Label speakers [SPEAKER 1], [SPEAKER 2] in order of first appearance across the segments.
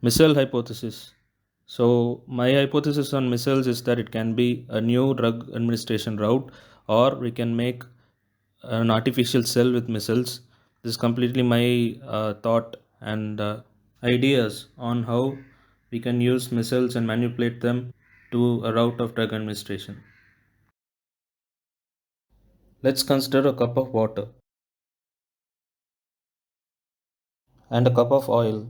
[SPEAKER 1] Missile hypothesis. So, my hypothesis on missiles is that it can be a new drug administration route, or we can make an artificial cell with missiles. This is completely my thought and ideas on how we can use missiles and manipulate them to a route of drug administration. Let's consider a cup of water and a cup of oil.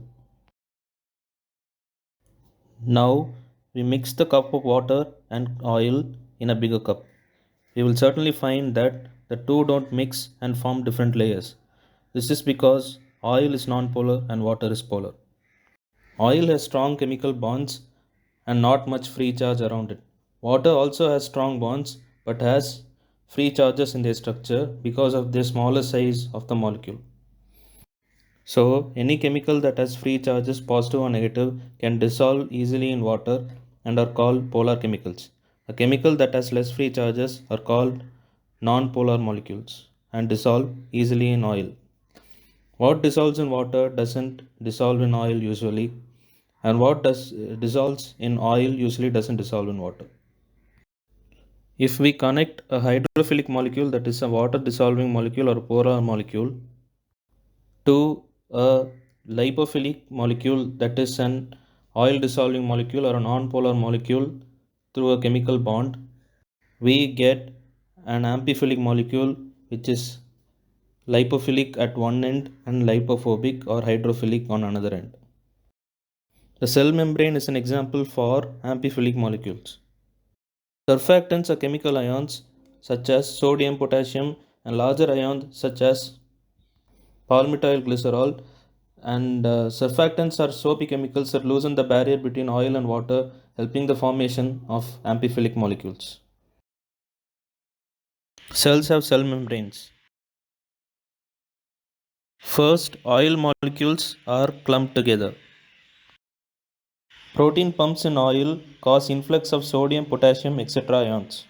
[SPEAKER 1] Now we mix the cup of water and oil in a bigger cup. We will certainly find that the two don't mix and form different layers. This is because oil is nonpolar and water is polar. Oil has strong chemical bonds and not much free charge around it. Water also has strong bonds but has free charges in their structure because of the smaller size of the molecule. So, any chemical that has free charges, positive or negative, can dissolve easily in water and are called polar chemicals. A chemical that has less free charges are called non-polar molecules and dissolve easily in oil. What dissolves in water doesn't dissolve in oil usually, and what dissolves in oil usually doesn't dissolve in water. If we connect a hydrophilic molecule, that is a water dissolving molecule or a polar molecule, to a lipophilic molecule, that is an oil dissolving molecule or a non-polar molecule, through a chemical bond, we get an amphiphilic molecule which is lipophilic at one end and lipophobic or hydrophilic on another end. The cell membrane is an example for amphiphilic molecules. Surfactants are chemical ions such as sodium, potassium, and larger ions such as palmitoyl glycerol. And surfactants are soapy chemicals that loosen the barrier between oil and water, helping the formation of amphiphilic molecules. Cells have cell membranes. First, oil molecules are clumped together. Protein pumps in oil cause influx of sodium, potassium, etc. ions.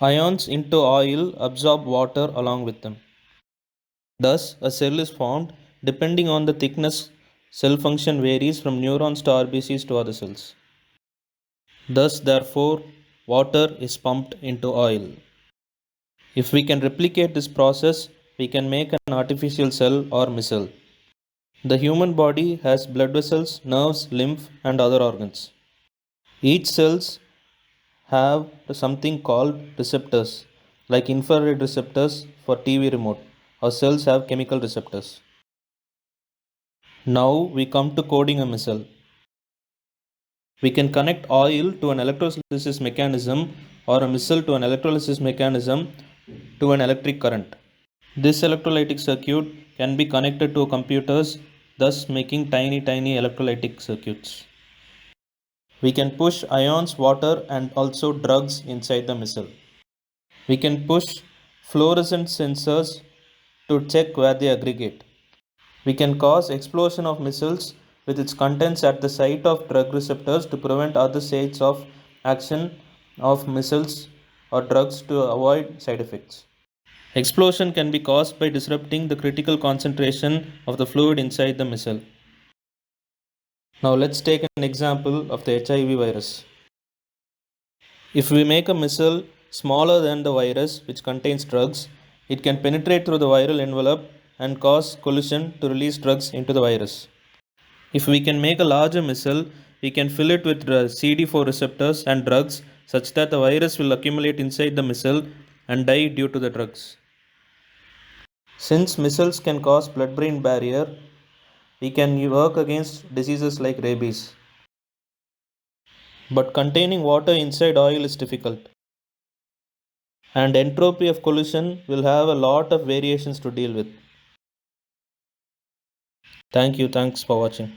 [SPEAKER 1] Ions into oil absorb water along with them. Thus, a cell is formed. Depending on the thickness, cell function varies from neurons to RBCs to other cells. Thus, therefore, water is pumped into oil. If we can replicate this process, we can make an artificial cell or missile. The human body has blood vessels, nerves, lymph, and other organs. Each cells have something called receptors, like infrared receptors for TV remote. Our cells have chemical receptors. Now we come to coding a missile. We can connect oil to an electrolysis mechanism or a missile to an electrolysis mechanism to an electric current. This electrolytic circuit can be connected to computers, thus making tiny electrolytic circuits. We can push ions, water, and also drugs inside the missile. We can push fluorescent sensors to check where they aggregate. We can cause explosion of missiles with its contents at the site of drug receptors to prevent other sites of action of missiles or drugs to avoid side effects. Explosion can be caused by disrupting the critical concentration of the fluid inside the missile. Now let's take an example of the HIV virus. If we make a missile smaller than the virus which contains drugs, it can penetrate through the viral envelope and cause collision to release drugs into the virus. If we can make a larger missile, we can fill it with CD4 receptors and drugs such that the virus will accumulate inside the missile and die due to the drugs. Since missiles can cause blood brain barrier, we can work against diseases like rabies. But containing water inside oil is difficult, and entropy of collision will have a lot of variations to deal with. Thanks for watching.